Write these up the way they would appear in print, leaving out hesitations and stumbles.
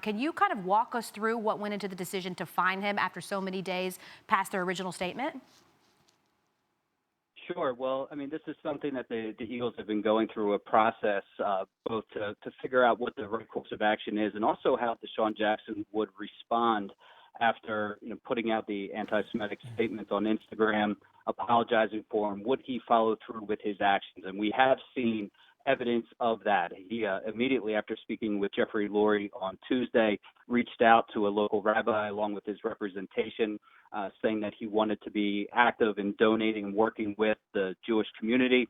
Can you kind of walk us through what went into the decision to fine him after so many days past their original statement? Sure. Well, I mean, this is something that the Eagles have been going through a process, both to figure out what the right course of action is, and also how DeSean Jackson would respond after putting out the anti-Semitic statements on Instagram, apologizing for him. Would he follow through with his actions? And we have seen evidence of that. He immediately after speaking with Jeffrey Lurie on Tuesday reached out to a local rabbi along with his representation, saying that he wanted to be active in donating and working with the Jewish community.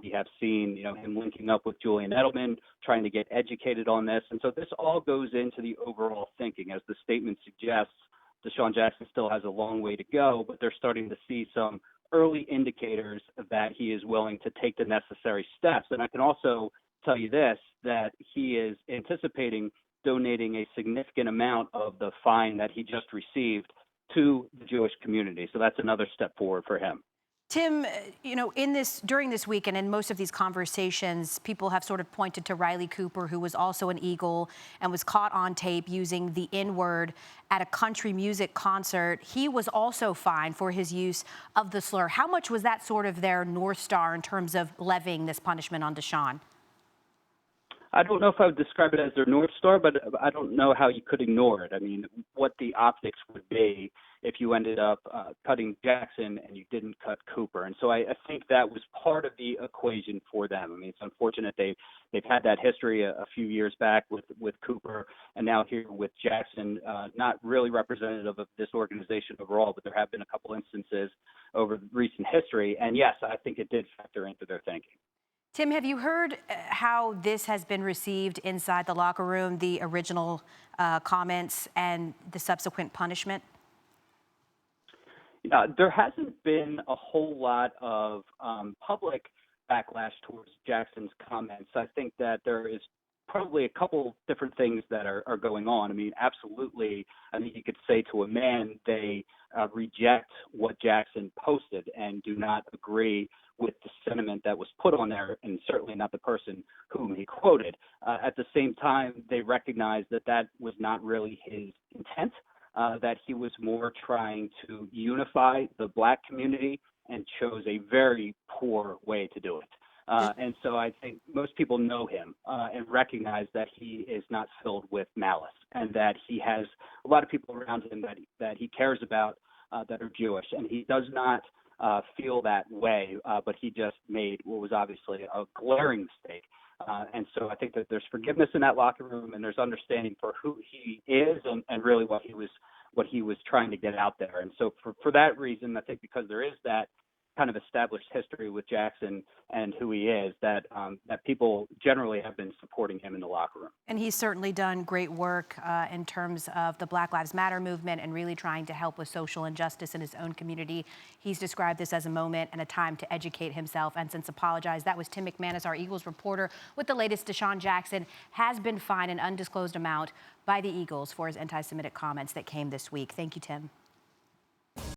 We have seen him linking up with Julian Edelman, trying to get educated on this. And so this all goes into the overall thinking. As the statement suggests, DeSean Jackson still has a long way to go, but they're starting to see some early indicators that he is willing to take the necessary steps. And I can also tell you this, that he is anticipating donating a significant amount of the fine that he just received to the Jewish community. So that's another step forward for him. Tim, during this week and in most of these conversations, people have sort of pointed to Riley Cooper, who was also an Eagle and was caught on tape using the N-word at a country music concert. He was also fined for his use of the slur. How much was that sort of their North Star in terms of levying this punishment on DeSean? I don't know if I would describe it as their North Star, but I don't know how you could ignore it. I mean, what the optics would be if you ended up cutting Jackson and you didn't cut Cooper. And so I think that was part of the equation for them. I mean, it's unfortunate they've had that history a few years back with Cooper, and now here with Jackson, not really representative of this organization overall, but there have been a couple instances over recent history. And yes, I think it did factor into their thinking. Tim, have you heard how this has been received inside the locker room, the original comments and the subsequent punishment? Yeah, there hasn't been a whole lot of public backlash towards Jackson's comments. I think that there is probably a couple different things that are going on. I mean, absolutely, I think you could say to a man, they reject what Jackson posted and do not agree with the sentiment that was put on there, and certainly not the person whom he quoted. At the same time, they recognize that that was not really his intent, that he was more trying to unify the Black community and chose a very poor way to do it. And so I think most people know him and recognize that he is not filled with malice, and that he has a lot of people around him that he cares about that are Jewish, and he does not feel that way, but he just made what was obviously a glaring mistake. And so I think that there's forgiveness in that locker room, and there's understanding for who he is and really what he was trying to get out there. And so for that reason, I think because there is that kind of established history with Jackson and who he is, that people generally have been supporting him in the locker room. And he's certainly done great work in terms of the Black Lives Matter movement and really trying to help with social injustice in his own community. He's described this as a moment and a time to educate himself and since apologize. That was Tim McManus, our Eagles reporter, with the latest. DeSean Jackson has been fined an undisclosed amount by the Eagles for his anti-Semitic comments that came this week. Thank you, Tim.